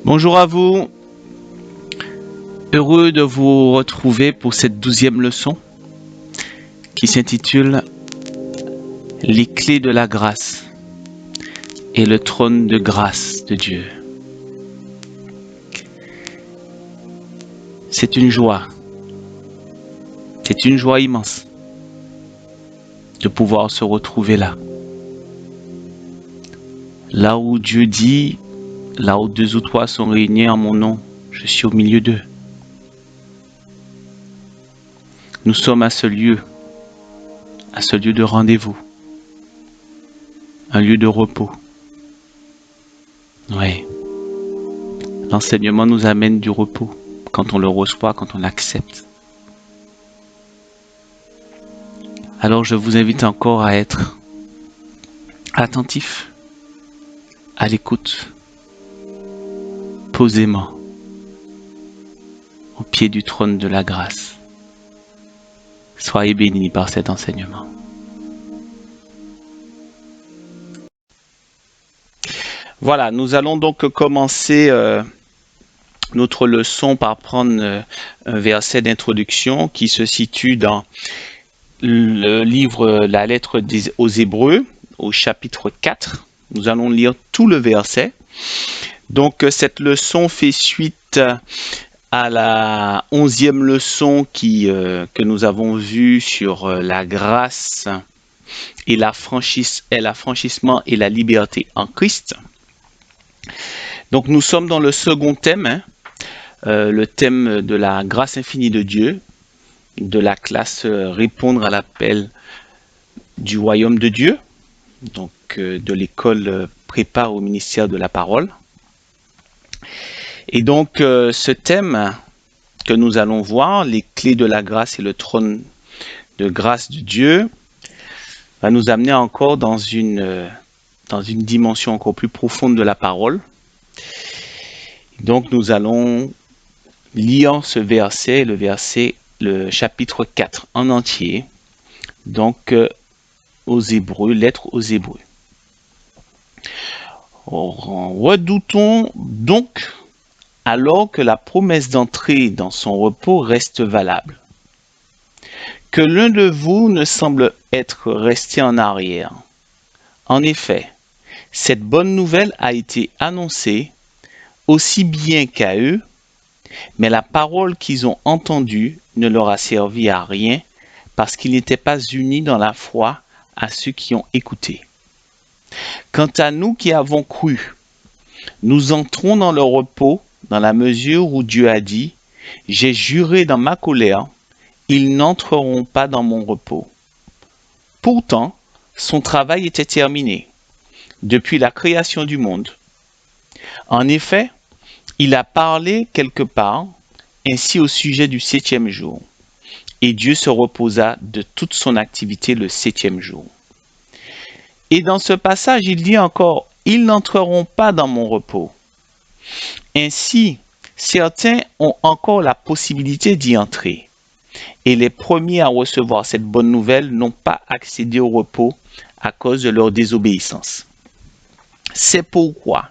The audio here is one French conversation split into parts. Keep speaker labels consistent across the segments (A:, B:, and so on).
A: Bonjour à vous, heureux de vous retrouver pour cette 12e leçon qui s'intitule Les clés de la grâce et le trône de grâce de Dieu. C'est une joie immense de pouvoir se retrouver là. Là où Dieu dit, là où 2 ou 3 sont réunis en mon nom, je suis au milieu d'eux. Nous sommes à ce lieu de rendez-vous, un lieu de repos. Oui, l'enseignement nous amène du repos quand on le reçoit, quand on l'accepte. Alors je vous invite encore à être attentif, à l'écoute, posément, au pied du trône de la grâce. Soyez bénis par cet enseignement. Voilà, nous allons donc commencer notre leçon par prendre un verset d'introduction qui se situe dans le livre La lettre aux Hébreux, au chapitre 4. Nous allons lire tout le verset. Donc cette leçon fait suite à la 11e leçon que nous avons vue sur la grâce et l'affranchissement et la liberté en Christ. Donc nous sommes dans le second thème, le thème de la grâce infinie de Dieu, de la classe répondre à l'appel du royaume de Dieu, donc de l'école prépa au ministère de la parole. Et donc ce thème que nous allons voir, les clés de la grâce et le trône de grâce de Dieu, va nous amener encore dans une dimension encore plus profonde de la parole. Donc nous allons lire ce verset, le chapitre 4 en entier, donc aux Hébreux, lettre aux Hébreux. Redoutons donc, alors que la promesse d'entrer dans son repos reste valable, que l'un de vous ne semble être resté en arrière. En effet, cette bonne nouvelle a été annoncée aussi bien qu'à eux, mais la parole qu'ils ont entendue ne leur a servi à rien parce qu'ils n'étaient pas unis dans la foi à ceux qui ont écouté. Quant à nous qui avons cru, nous entrons dans le repos dans la mesure où Dieu a dit « J'ai juré dans ma colère, ils n'entreront pas dans mon repos. » Pourtant, son travail était terminé depuis la création du monde. En effet, il a parlé quelque part ainsi au sujet du 7e jour. Et Dieu se reposa de toute son activité le 7e jour. Et dans ce passage, il dit encore, « Ils n'entreront pas dans mon repos. » Ainsi, certains ont encore la possibilité d'y entrer. Et les premiers à recevoir cette bonne nouvelle n'ont pas accédé au repos à cause de leur désobéissance. C'est pourquoi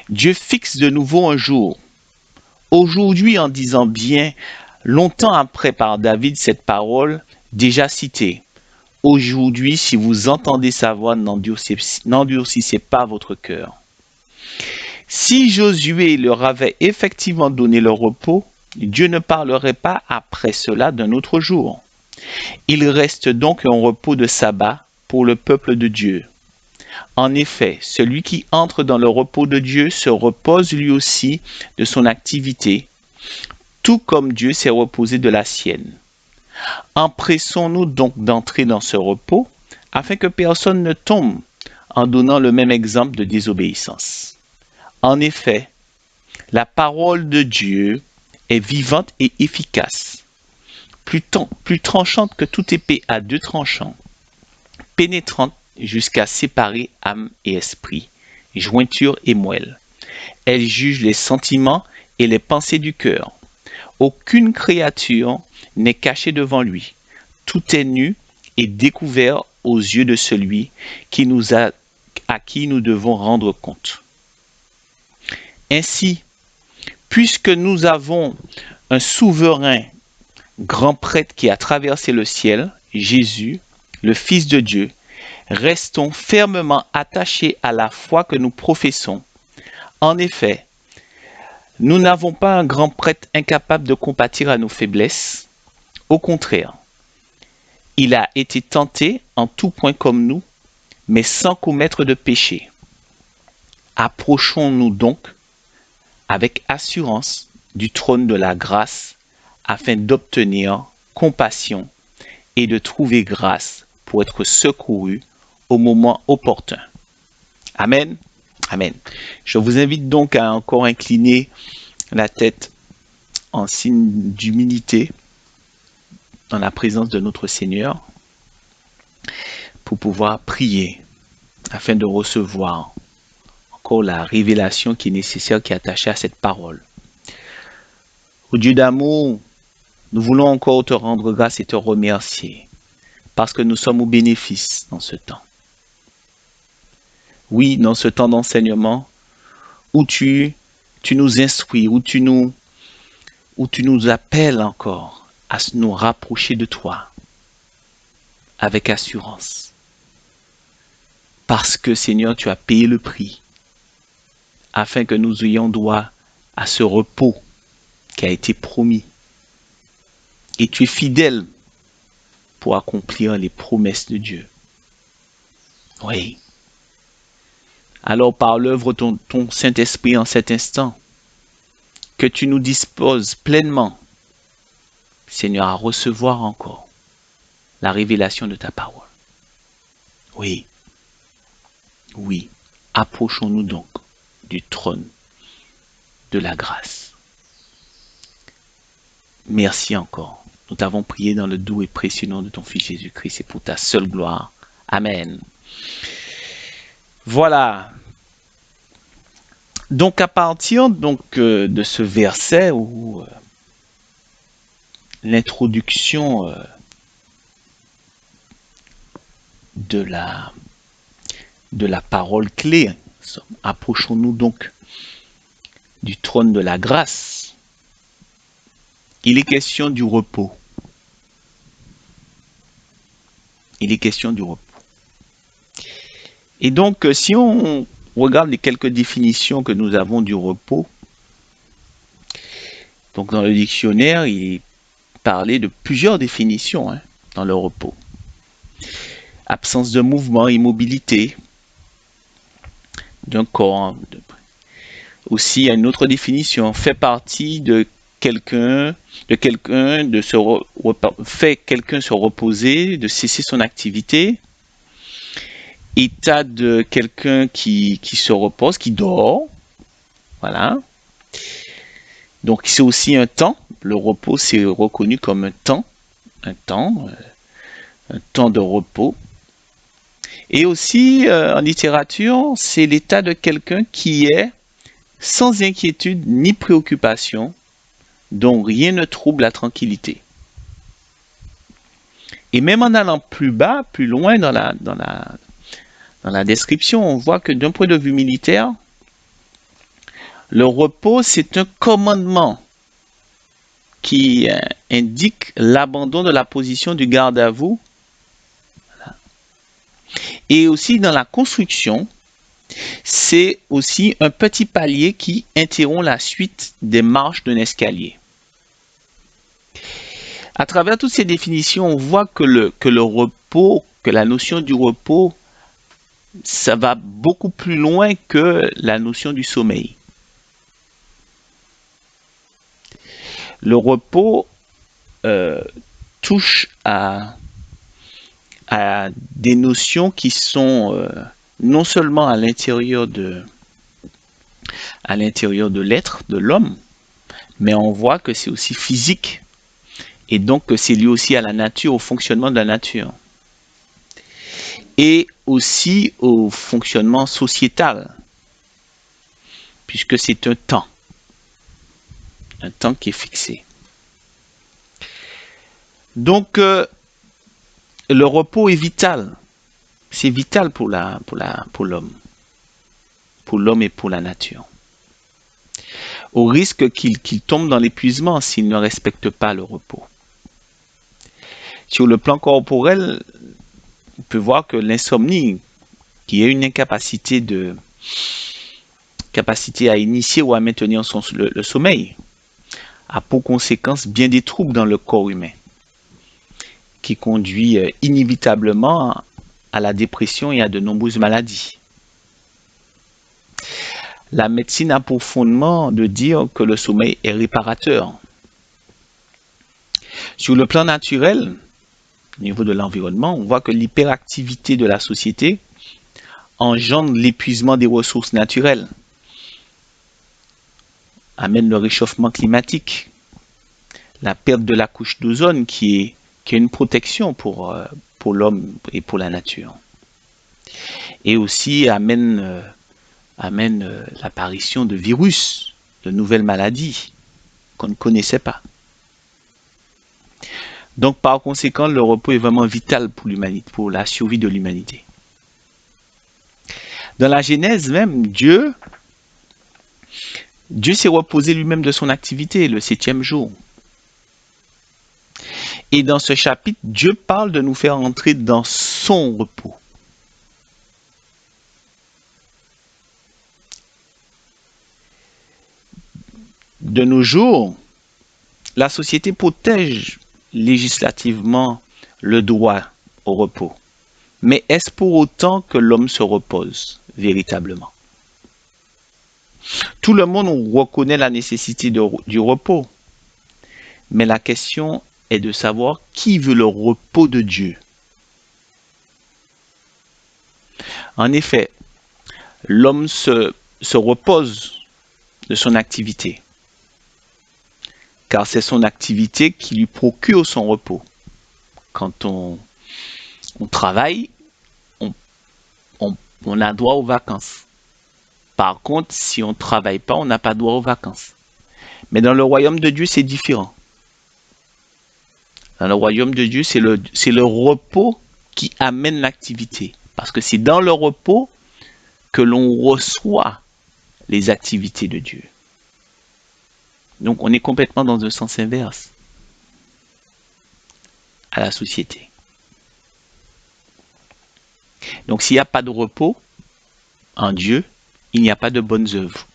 A: Dieu fixe de nouveau un jour. Aujourd'hui, en disant bien, longtemps après par David cette parole déjà citée. Aujourd'hui, si vous entendez sa voix, n'endurcissez pas votre cœur. Si Josué leur avait effectivement donné le repos, Dieu ne parlerait pas après cela d'un autre jour. Il reste donc un repos de sabbat pour le peuple de Dieu. En effet, celui qui entre dans le repos de Dieu se repose lui aussi de son activité, tout comme Dieu s'est reposé de la sienne. Empressons-nous donc d'entrer dans ce repos, afin que personne ne tombe en donnant le même exemple de désobéissance. En effet, la parole de Dieu est vivante et efficace, plus tranchante que toute épée à 2 tranchants, pénétrante jusqu'à séparer âme et esprit, jointure et moelle. Elle juge les sentiments et les pensées du cœur. Aucune créature n'est cachée devant lui. Tout est nu et découvert aux yeux de celui à qui nous devons rendre compte. Ainsi, Puisque nous avons un souverain grand prêtre qui a traversé le ciel, Jésus, le Fils de Dieu, restons fermement attachés à la foi que nous professons. En effet, nous n'avons pas un grand prêtre incapable de compatir à nos faiblesses. Au contraire, il a été tenté en tout point comme nous, mais sans commettre de péché. Approchons-nous donc avec assurance du trône de la grâce afin d'obtenir compassion et de trouver grâce pour être secouru au moment opportun. Amen. Amen. Je vous invite donc à encore incliner la tête en signe d'humilité dans la présence de notre Seigneur pour pouvoir prier afin de recevoir encore la révélation qui est nécessaire, qui est attachée à cette parole. Ô Dieu d'amour, nous voulons encore te rendre grâce et te remercier parce que nous sommes au bénéfice dans ce temps. Oui, dans ce temps d'enseignement où tu nous instruis, où tu nous appelles encore à nous rapprocher de toi avec assurance. Parce que Seigneur, tu as payé le prix afin que nous ayons droit à ce repos qui a été promis. Et tu es fidèle pour accomplir les promesses de Dieu. Oui. Alors par l'œuvre de ton Saint-Esprit en cet instant, que tu nous disposes pleinement, Seigneur, à recevoir encore la révélation de ta parole. Oui. Oui. Approchons-nous donc du trône de la grâce. Merci encore. Nous t'avons prié dans le doux et précieux nom de ton Fils Jésus-Christ et pour ta seule gloire. Amen. Voilà. Donc à partir de ce verset où l'introduction de la parole clé, approchons-nous donc du trône de la grâce. Il est question du repos. Il est question du repos. Et donc, si on regarde les quelques définitions que nous avons du repos, donc dans le dictionnaire, il est parlé de plusieurs définitions dans le repos. Absence de mouvement, immobilité d'un corps. Aussi, il y a une autre définition, fait partie de fait quelqu'un se reposer, de cesser son activité. État de quelqu'un qui se repose, qui dort. Voilà. Donc c'est aussi un temps. Le repos, c'est reconnu comme un temps de repos. Et aussi, en littérature, c'est l'état de quelqu'un qui est sans inquiétude ni préoccupation, dont rien ne trouble la tranquillité. Et même en allant plus bas, plus loin dans la description, on voit que d'un point de vue militaire, le repos, c'est un commandement qui indique l'abandon de la position du garde à vous. Voilà. Et aussi dans la construction, c'est aussi un petit palier qui interrompt la suite des marches d'un escalier. À travers toutes ces définitions, on voit que le repos, que la notion du repos, ça va beaucoup plus loin que la notion du sommeil. Le repos touche à des notions qui sont non seulement à l'intérieur de l'être, de l'homme, mais on voit que c'est aussi physique et donc que c'est lié aussi à la nature, au fonctionnement de la nature et aussi au fonctionnement sociétal, puisque c'est un temps qui est fixé. Donc le repos est vital. C'est vital pour l'homme et pour la nature. au risque qu'il tombe dans l'épuisement s'il ne respecte pas le repos. Sur le plan corporel, on peut voir que l'insomnie, qui est une incapacité à initier ou à maintenir le sommeil, a pour conséquence bien des troubles dans le corps humain, qui conduit inévitablement à la dépression et à de nombreuses maladies. La médecine a pour fondement de dire que le sommeil est réparateur. Sur le plan naturel, au niveau de l'environnement, on voit que l'hyperactivité de la société engendre l'épuisement des ressources naturelles, amène le réchauffement climatique, la perte de la couche d'ozone qui est une protection pour l'homme et pour la nature. Et aussi amène l'apparition de virus, de nouvelles maladies qu'on ne connaissait pas. Donc par conséquent, le repos est vraiment vital pour l'humanité, pour la survie de l'humanité. Dans la Genèse même, Dieu s'est reposé lui-même de son activité le 7e jour. Et dans ce chapitre, Dieu parle de nous faire entrer dans son repos. De nos jours, la société protège législativement le droit au repos. Mais est-ce pour autant que l'homme se repose véritablement? Tout le monde reconnaît la nécessité du repos. Mais la question est de savoir qui veut le repos de Dieu. En effet, l'homme se repose de son activité, car c'est son activité qui lui procure son repos. Quand on travaille, on a droit aux vacances. Par contre, si on ne travaille pas, on n'a pas droit aux vacances. Mais dans le royaume de Dieu, c'est différent. Dans le royaume de Dieu, c'est le repos qui amène l'activité. Parce que c'est dans le repos que l'on reçoit les activités de Dieu. Donc on est complètement dans un sens inverse à la société. Donc s'il n'y a pas de repos en Dieu, il n'y a pas de bonnes œuvres.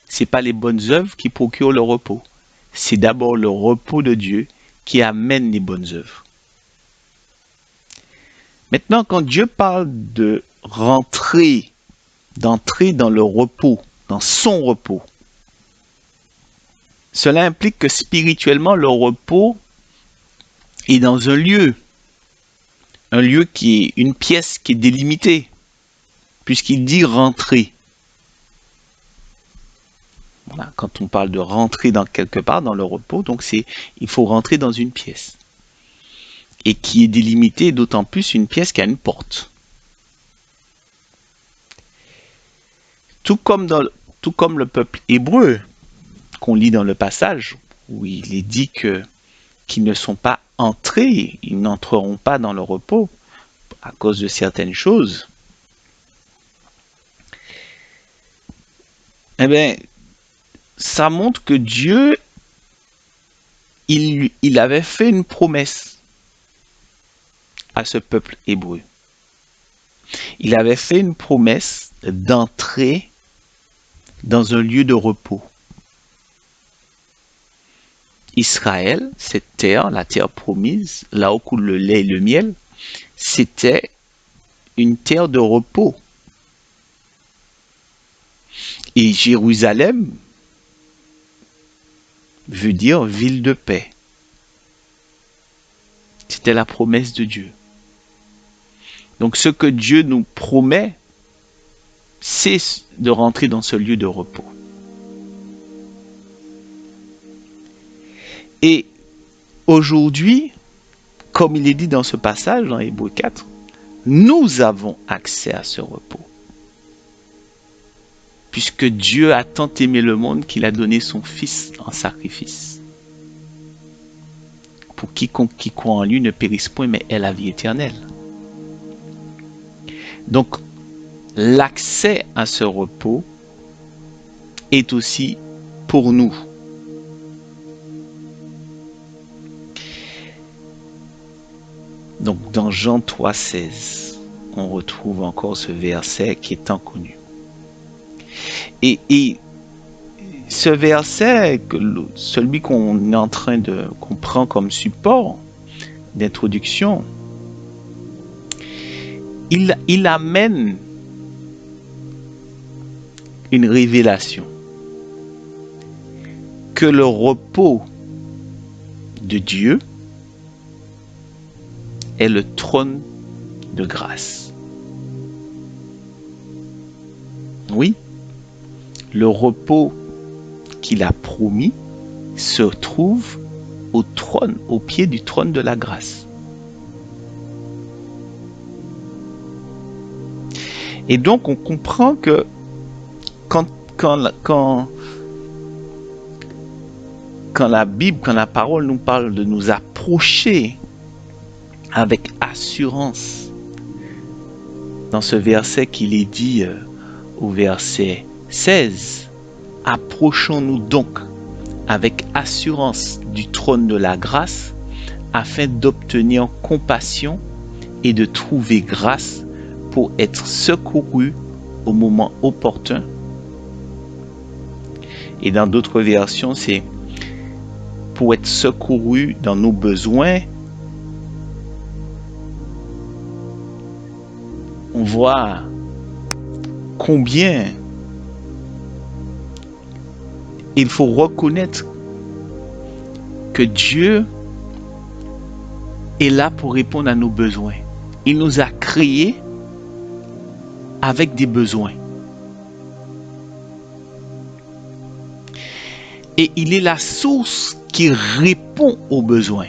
A: Ce n'est pas les bonnes œuvres qui procurent le repos. C'est d'abord le repos de Dieu qui amène les bonnes œuvres. Maintenant, quand Dieu parle d'entrer dans le repos, dans son repos, cela implique que spirituellement, le repos est dans un lieu qui est une pièce qui est délimitée, puisqu'il dit rentrer. Voilà, quand on parle de rentrer dans quelque part, dans le repos, donc il faut rentrer dans une pièce. Et qui est délimitée, d'autant plus une pièce qui a une porte. Tout comme le peuple hébreu, qu'on lit dans le passage, où il est dit qu'ils ne sont pas entrés, ils n'entreront pas dans le repos à cause de certaines choses. Eh bien, ça montre que Dieu, il avait fait une promesse à ce peuple hébreu. Il avait fait une promesse d'entrer dans un lieu de repos. Israël, cette terre, la terre promise, là où coule le lait et le miel, c'était une terre de repos. Et Jérusalem veut dire ville de paix. C'était la promesse de Dieu. Donc ce que Dieu nous promet, c'est de rentrer dans ce lieu de repos. Et aujourd'hui, comme il est dit dans ce passage, dans Hébreux 4, nous avons accès à ce repos. Puisque Dieu a tant aimé le monde qu'il a donné son Fils en sacrifice. Pour quiconque qui croit en lui ne périsse point, mais ait la vie éternelle. Donc, l'accès à ce repos est aussi pour nous. Donc dans Jean 3,16, on retrouve encore ce verset qui est tant connu. Et ce verset, celui qu'on est en train qu'on prend comme support d'introduction, il amène une révélation que le repos de Dieu est le trône de grâce. Oui, le repos qu'il a promis se trouve au trône, au pied du trône de la grâce. Et donc on comprend que quand la Bible, quand la parole nous parle de nous approcher avec assurance, dans ce verset qu'il est dit au verset 16, approchons-nous donc avec assurance du trône de la grâce afin d'obtenir compassion et de trouver grâce pour être secouru au moment opportun. Et dans d'autres versions, c'est pour être secouru dans nos besoins. On voit combien il faut reconnaître que Dieu est là pour répondre à nos besoins. Il nous a créés avec des besoins. Et il est la source qui répond aux besoins.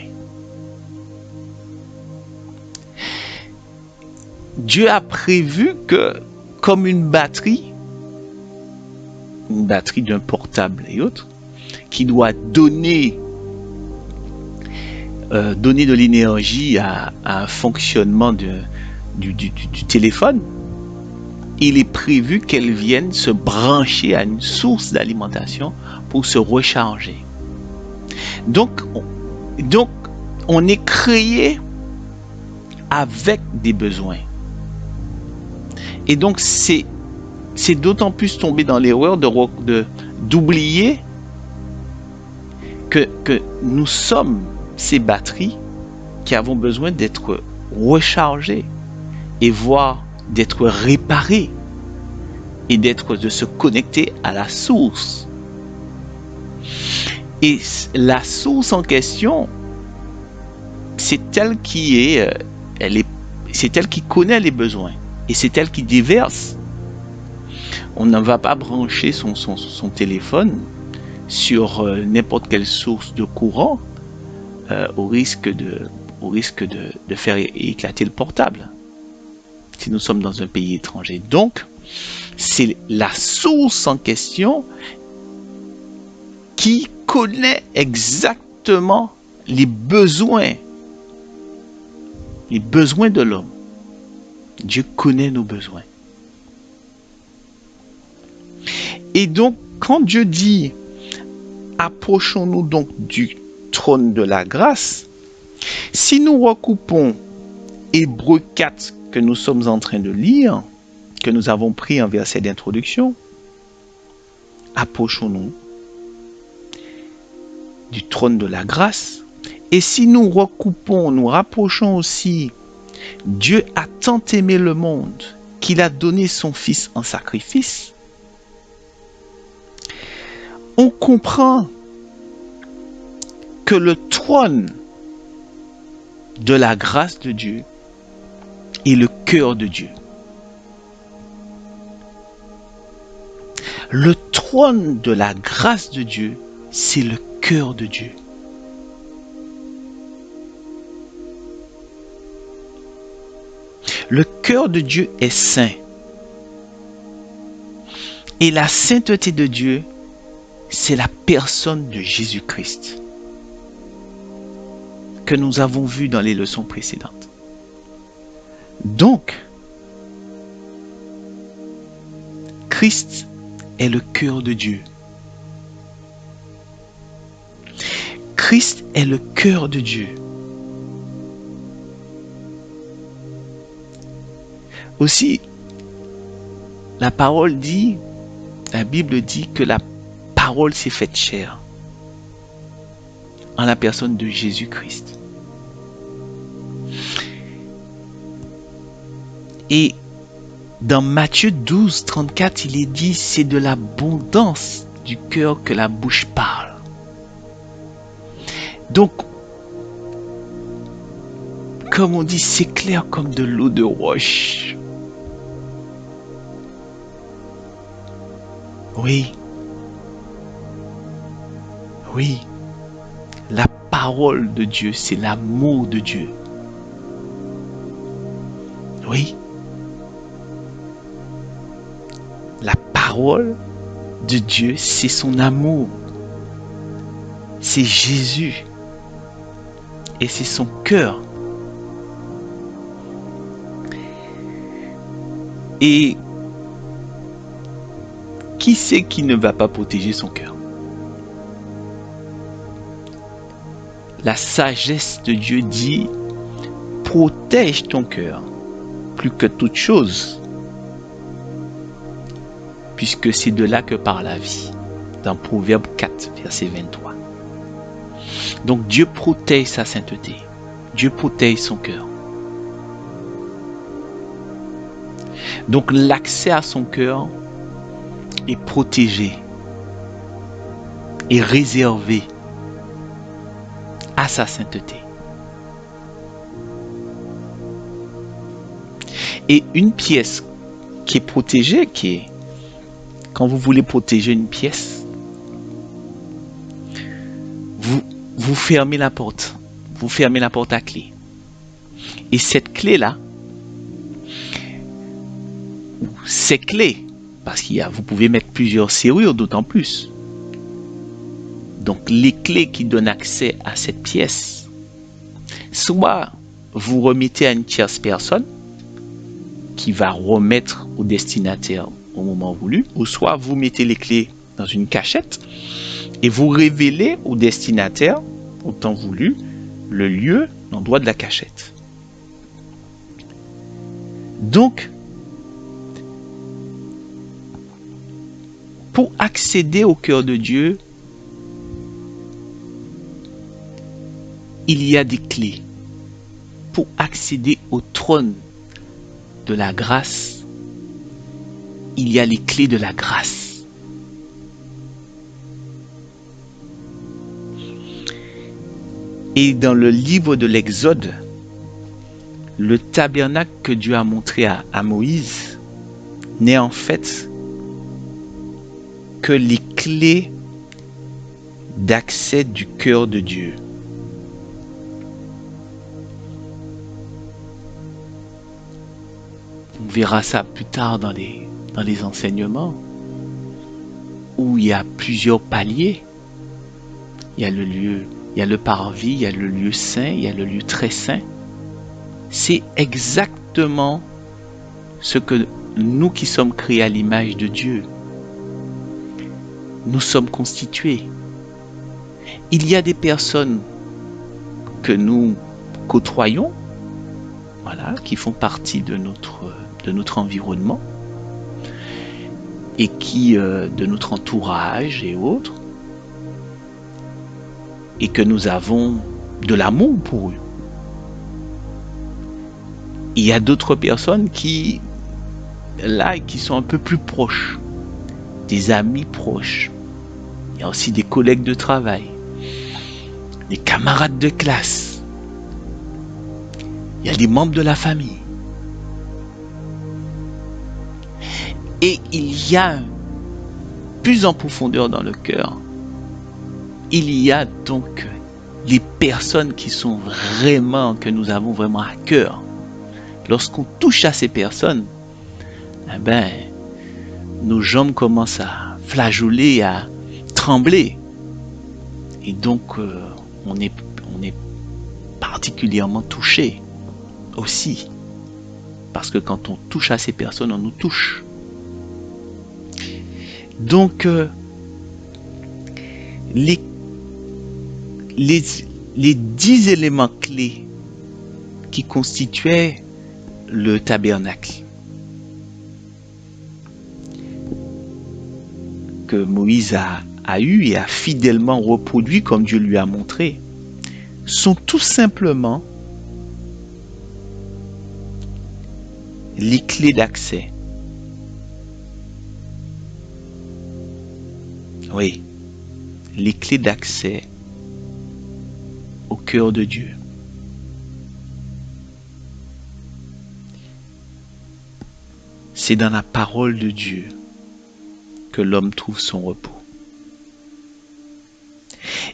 A: Dieu a prévu que, comme une batterie d'un portable et autres, qui doit donner de l'énergie à un fonctionnement du téléphone, il est prévu qu'elle vienne se brancher à une source d'alimentation pour se recharger. Donc on est créé avec des besoins. Et donc c'est d'autant plus tomber dans l'erreur d'oublier que nous sommes ces batteries qui avons besoin d'être rechargées et voire d'être réparées et de se connecter à la source. Et la source en question, c'est elle qui c'est elle qui connaît les besoins et c'est elle qui déverse. On ne va pas brancher son téléphone sur n'importe quelle source de courant au risque de faire éclater le portable si nous sommes dans un pays étranger. Donc, c'est la source en question qui connaît exactement les besoins de l'homme. Dieu connaît nos besoins. Et donc, quand Dieu dit « Approchons-nous donc du trône de la grâce », si nous recoupons Hébreux 4 que nous sommes en train de lire, que nous avons pris en verset d'introduction, approchons-nous du trône de la grâce. Et si nous rapprochons aussi Dieu a tant aimé le monde qu'il a donné son Fils en sacrifice, on comprend que le trône de la grâce de Dieu est le cœur de Dieu. Le trône de la grâce de Dieu, c'est le cœur de Dieu. Le cœur de Dieu est saint. Et la sainteté de Dieu, c'est la personne de Jésus-Christ que nous avons vu dans les leçons précédentes. Donc, Christ est le cœur de Dieu. Christ est le cœur de Dieu. Aussi, la parole dit, la Bible dit que la parole s'est faite chair en la personne de Jésus-Christ. Et dans Matthieu 12, 34, il est dit, c'est de l'abondance du cœur que la bouche parle. Donc, comme on dit, c'est clair comme de l'eau de roche. Oui. Oui. La parole de Dieu, c'est l'amour de Dieu. Oui. La parole de Dieu, c'est son amour. C'est Jésus. Et c'est son cœur. Et qui c'est qui ne va pas protéger son cœur? La sagesse de Dieu dit, protège ton cœur plus que toute chose, puisque c'est de là que part la vie, dans Proverbe 4, verset 23. Donc Dieu protège sa sainteté, Dieu protège son cœur. Donc l'accès à son cœur est protégé et réservé à sa sainteté. Et une pièce qui est protégée, quand vous voulez protéger une pièce, vous fermez la porte. Vous fermez la porte à clé. Et cette clé-là, ces clés, parce vous pouvez mettre plusieurs serrures, d'autant plus. Donc les clés qui donnent accès à cette pièce, soit vous remettez à une tierce personne qui va remettre au destinataire au moment voulu, ou soit vous mettez les clés dans une cachette et vous révélez au destinataire, au temps voulu, le lieu, l'endroit de la cachette. Donc, pour accéder au cœur de Dieu, il y a des clés. Pour accéder au trône de la grâce, il y a les clés de la grâce. Et dans le livre de l'Exode, le tabernacle que Dieu a montré à Moïse n'est en fait que les clés d'accès du cœur de Dieu. On verra ça plus tard dans les enseignements, où il y a plusieurs paliers. Il y a le lieu, il y a le parvis, il y a le lieu saint, il y a le lieu très saint. C'est exactement ce que nous qui sommes créés à l'image de Dieu, nous sommes constitués. Il y a des personnes que nous côtoyons, voilà, qui font partie de notre environnement et de notre entourage et autres, et que nous avons de l'amour pour eux. Il y a d'autres personnes qui sont un peu plus proches, des amis proches. Il y a aussi des collègues de travail, des camarades de classe. Il y a des membres de la famille. Et il y a plus en profondeur dans le cœur, il y a donc les personnes que nous avons vraiment à cœur. Lorsqu'on touche à ces personnes, nos jambes commencent à flageoler, à trembler. Et donc, on est particulièrement touché aussi. Parce que quand on touche à ces personnes, on nous touche. Donc, les, les 10 éléments clés qui constituaient le tabernacle que Moïse a eu et a fidèlement reproduit comme Dieu lui a montré, sont tout simplement les clés d'accès. Oui, les clés d'accès au cœur de Dieu. C'est dans la parole de Dieu que l'homme trouve son repos.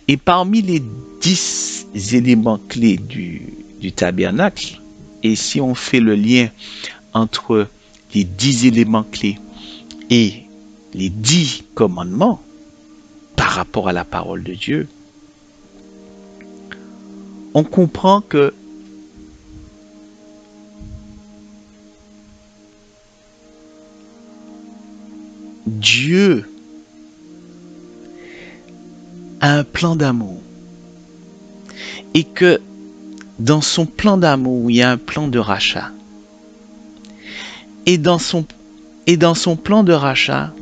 A: Et parmi les 10 éléments clés du tabernacle, et si on fait le lien entre les 10 éléments clés et les 10 commandements par rapport à la parole de Dieu, on comprend que Dieu a un plan d'amour et que dans son plan d'amour, il y a un plan de rachat. Et dans son plan de rachat,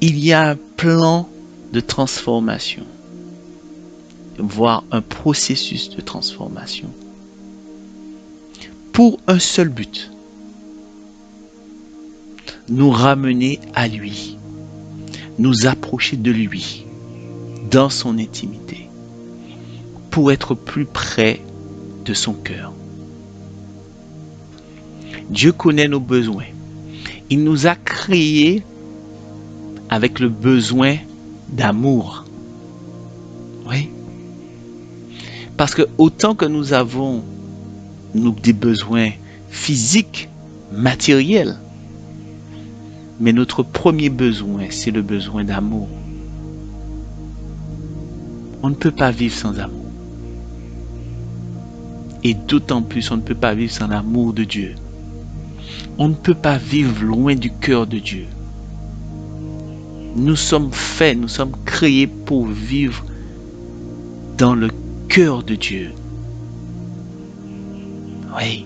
A: il y a un plan de transformation, voire un processus de transformation, pour un seul but: nous ramener à lui, nous approcher de lui, dans son intimité, pour être plus près de son cœur. Dieu connaît nos besoins. Il nous a créés avec le besoin d'amour. Oui. Parce que autant que nous avons des besoins physiques, matériels, mais notre premier besoin, c'est le besoin d'amour. On ne peut pas vivre sans amour. Et d'autant plus, on ne peut pas vivre sans l'amour de Dieu. On ne peut pas vivre loin du cœur de Dieu. Nous sommes faits, nous sommes créés pour vivre dans le cœur de Dieu. Oui.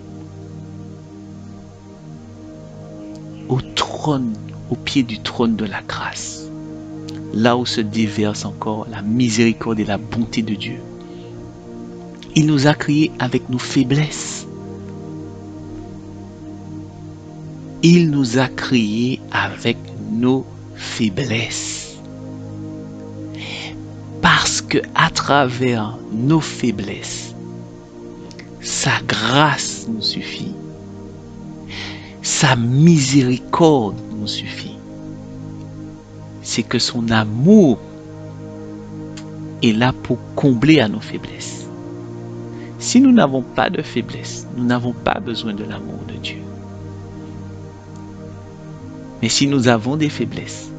A: Au trône, au pied du trône de la grâce. Là où se déverse encore la miséricorde et la bonté de Dieu. Il nous a créés avec nos faiblesses. Il nous a créés avec nos faiblesses. Parce que à travers nos faiblesses, sa grâce nous suffit. Sa miséricorde nous suffit. C'est que son amour est là pour combler à nos faiblesses. Si nous n'avons pas de faiblesse, nous n'avons pas besoin de l'amour de Dieu. Mais si nous avons des faiblesses,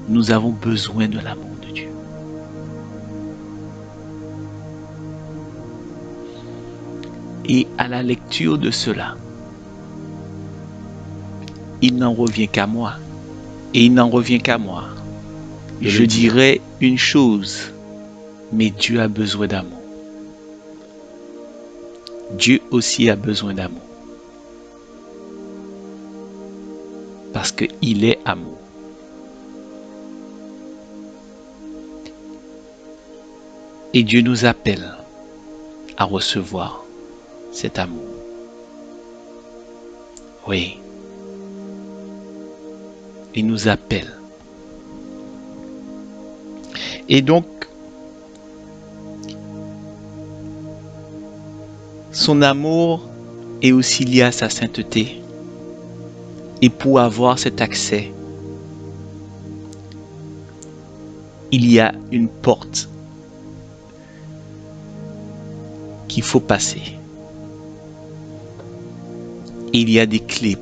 A: nous avons besoin de l'amour de Dieu. Et à la lecture de cela, il n'en revient qu'à moi. Et il n'en revient qu'à moi. Je dirais une chose, mais Dieu a besoin d'amour. Dieu aussi a besoin d'amour. Parce qu'il est amour. Et Dieu nous appelle à recevoir cet amour. Oui. Il nous appelle. Et donc, son amour est aussi lié à sa sainteté. Et pour avoir cet accès, il y a une porte qu'il faut passer. Il y a des clés.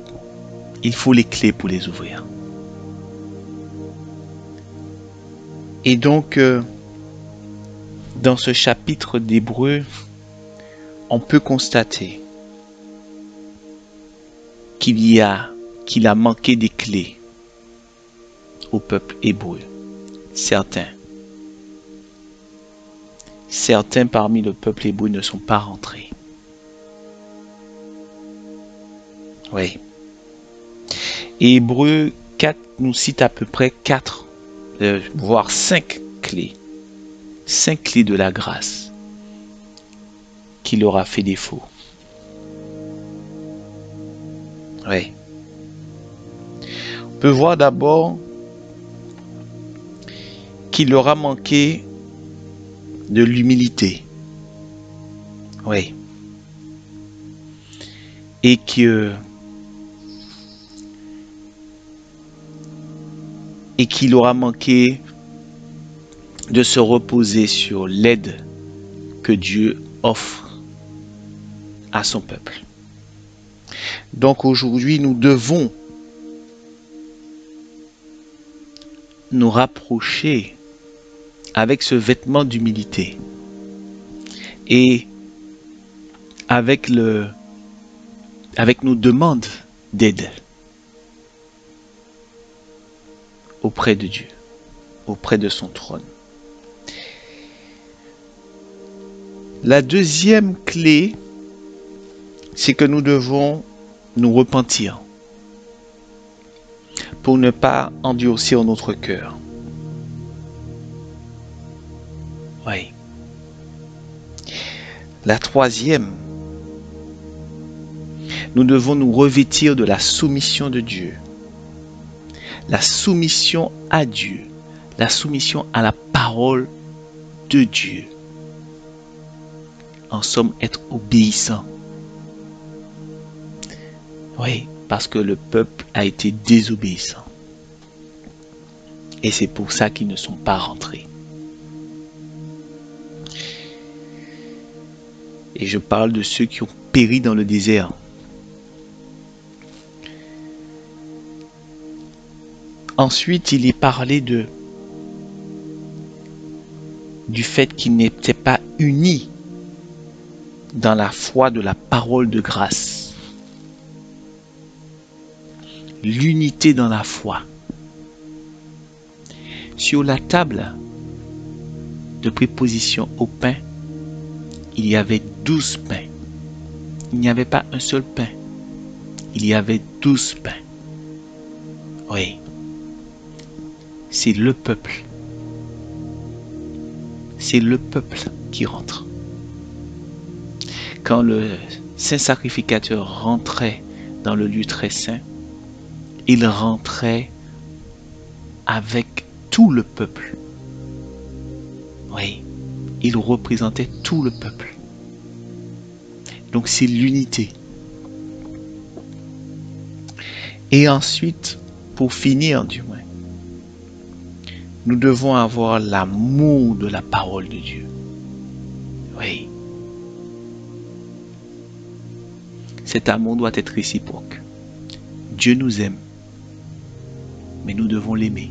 A: Il faut les clés pour les ouvrir. Et donc, dans ce chapitre d'Hébreux, on peut constater qu'il a manqué des clés au peuple hébreu. Certains. certains parmi le peuple hébreu ne sont pas rentrés. Oui. Et Hébreux 4 nous cite à peu près 4, voire 5 clés. 5 clés de la grâce qui leur a fait défaut. Oui. On peut voir d'abord qu'il leur a manqué de l'humilité. Oui. Et qu'il aura manqué de se reposer sur l'aide que Dieu offre à son peuple. Donc aujourd'hui, nous devons nous rapprocher avec ce vêtement d'humilité et avec nos demandes d'aide auprès de Dieu, auprès de son trône. La deuxième clé, c'est que nous devons nous repentir pour ne pas endurcir notre cœur. Oui. La troisième, nous devons nous revêtir de la soumission de Dieu. La soumission à Dieu. La soumission à la parole de Dieu. En somme, être obéissant. Oui, parce que le peuple a été désobéissant. Et c'est pour ça qu'ils ne sont pas rentrés. Et je parle de ceux qui ont péri dans le désert. Ensuite, il est parlé du fait qu'ils n'étaient pas unis dans la foi de la parole de grâce. L'unité dans la foi. Sur la table de préposition au pain, il y avait 12 pains. Il n'y avait pas un seul pain. Il y avait 12 pains. Oui. C'est le peuple. C'est le peuple qui rentre. Quand le saint sacrificateur rentrait dans le lieu très saint, il rentrait avec tout le peuple. Oui, il représentait tout le peuple. Donc c'est l'unité. Et ensuite, pour finir du moins, nous devons avoir l'amour de la parole de Dieu. Oui. Cet amour doit être réciproque. Dieu nous aime, mais nous devons l'aimer.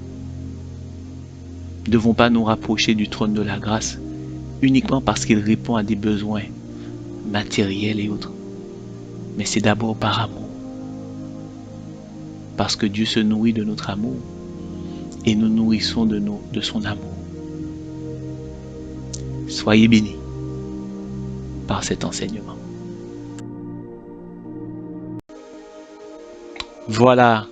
A: Nous ne devons pas nous rapprocher du trône de la grâce uniquement parce qu'il répond à des besoins matériels et autres. Mais c'est d'abord par amour. Parce que Dieu se nourrit de notre amour et nous nourrissons de son amour. Soyez bénis par cet enseignement. Voilà.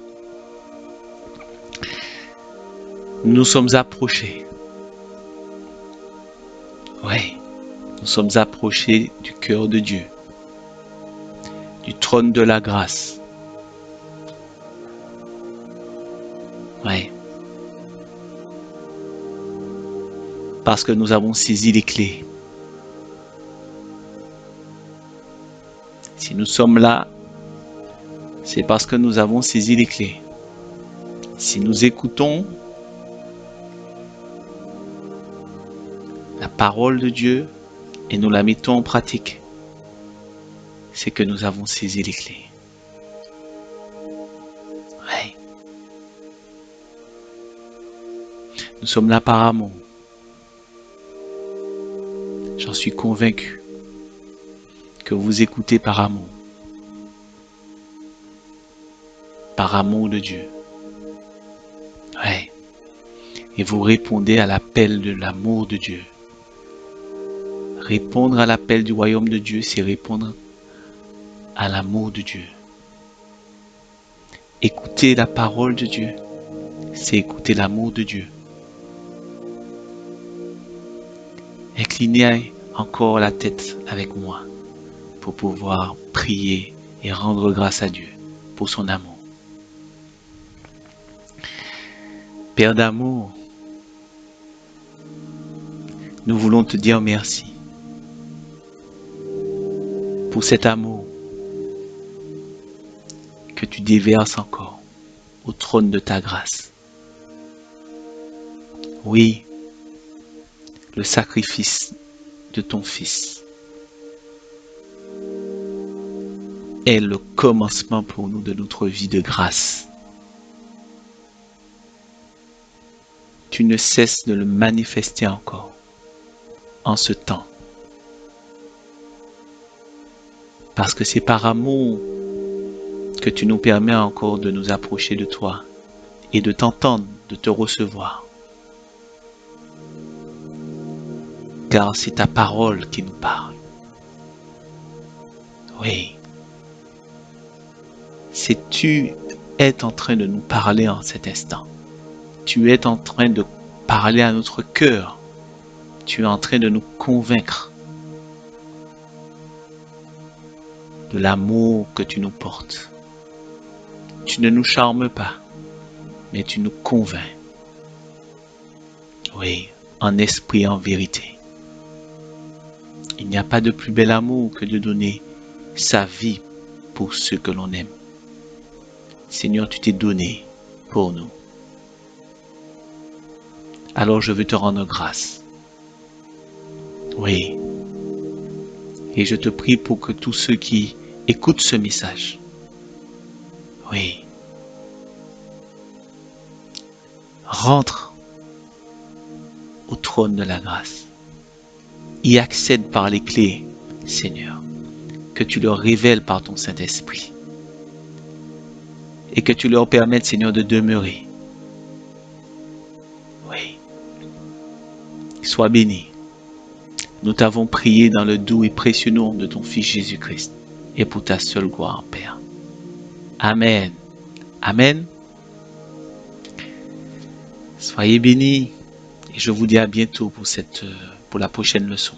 A: Nous sommes approchés. Oui. Nous sommes approchés du cœur de Dieu. Du trône de la grâce. Oui. Parce que nous avons saisi les clés. Si nous sommes là, c'est parce que nous avons saisi les clés. Si nous écoutons la parole de Dieu et nous la mettons en pratique, c'est que nous avons saisi les clés. Oui. Nous sommes là par amour. J'en suis convaincu que vous écoutez par amour. Par amour de Dieu. Oui. Et vous répondez à l'appel de l'amour de Dieu. Répondre à l'appel du royaume de Dieu, c'est répondre à l'amour de Dieu. Écouter la parole de Dieu, c'est écouter l'amour de Dieu. Inclinez encore la tête avec moi pour pouvoir prier et rendre grâce à Dieu pour son amour. Père d'amour, nous voulons te dire merci pour cet amour que tu déverses encore au trône de ta grâce. Oui, le sacrifice de ton Fils est le commencement pour nous de notre vie de grâce. Tu ne cesses de le manifester encore en ce temps. Parce que c'est par amour que tu nous permets encore de nous approcher de toi et de t'entendre, de te recevoir. Car c'est ta parole qui nous parle. Oui. Si tu es en train de nous parler en cet instant, tu es en train de parler à notre cœur, tu es en train de nous convaincre de l'amour que tu nous portes. Tu ne nous charmes pas, mais tu nous convaincs. Oui, en esprit et en vérité. Il n'y a pas de plus bel amour que de donner sa vie pour ceux que l'on aime. Seigneur, tu t'es donné pour nous. Alors je veux te rendre grâce. Oui. Et je te prie pour que tous ceux qui écoutent ce message, oui, rentrent au trône de la grâce. Y accèdent par les clés, Seigneur, que tu leur révèles par ton Saint-Esprit. Et que tu leur permettes, Seigneur, de demeurer. Oui. Sois béni. Nous t'avons prié dans le doux et précieux nom de ton Fils Jésus-Christ et pour ta seule gloire, Père. Amen. Amen. Soyez bénis et je vous dis à bientôt pour la prochaine leçon.